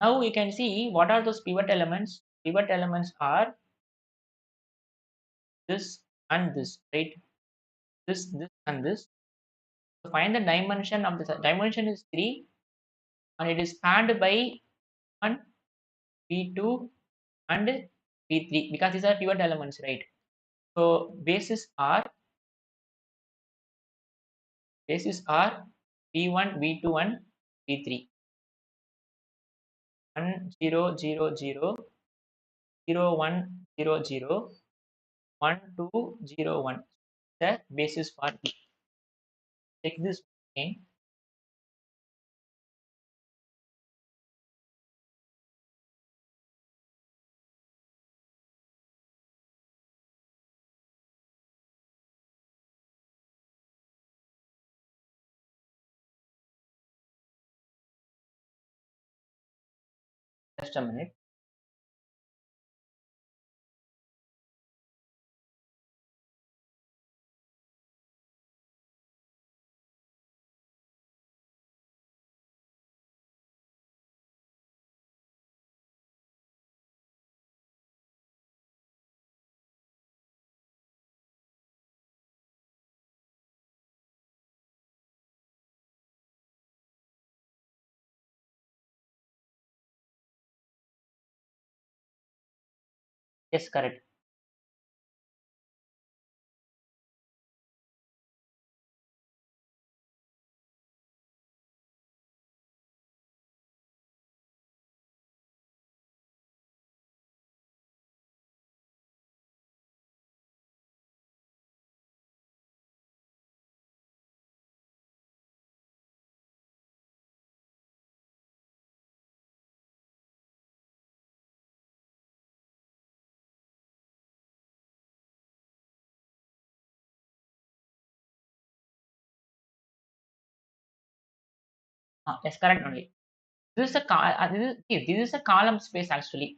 Now you can see what are those pivot elements. Pivot elements are this and this, right? This, and this. So find the dimension of the dimension is 3 and it is spanned by 1, V2 and V3 because these are pivot elements, right? So basis are V1, V2 and V3. 1 0 0 0, 0 1 0 0, 1 2 0 1. The basis for B. Check this again. Just a minute. Yes, correct. Yes, correct only. This is a column space actually,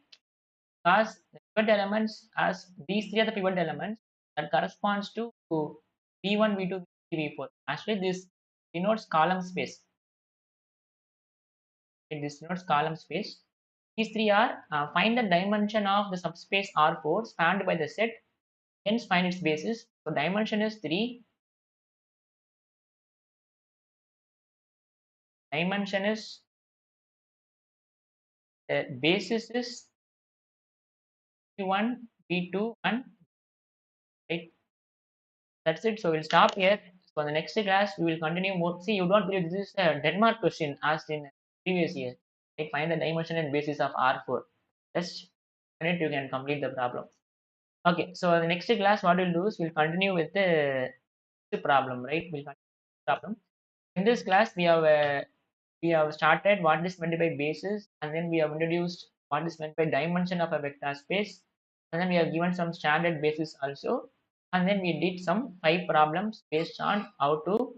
because the pivot elements, as these three are the pivot elements that corresponds to V1, V2, V3, V4. Actually, this denotes column space. This denotes column space. These three are find the dimension of the subspace R4 spanned by the set, hence find its basis. So dimension is 3. Dimension is basis is V1, V2, and right. That's it. So we'll stop here. For the next class, we will continue more. See, you don't believe this is a Denmark question asked in previous year. Like find the dimension and basis of R4. Just minute you can complete the problem. Okay, so the next class, what we'll do is we'll continue with the problem, right? We'll continue with the problem. In this class, we have started what is meant by basis, and then we have introduced what is meant by dimension of a vector space, and then we have given some standard basis also, and then we did some 5 problems based on how to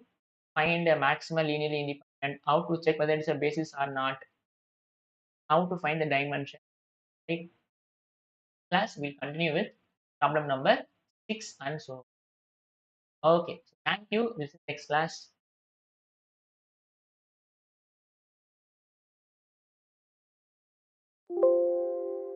find a maximal linearly independent, how to check whether it's a basis or not, how to find the dimension. Right? Class we'll continue with problem number 6 and so. Okay, so thank you. This is next class.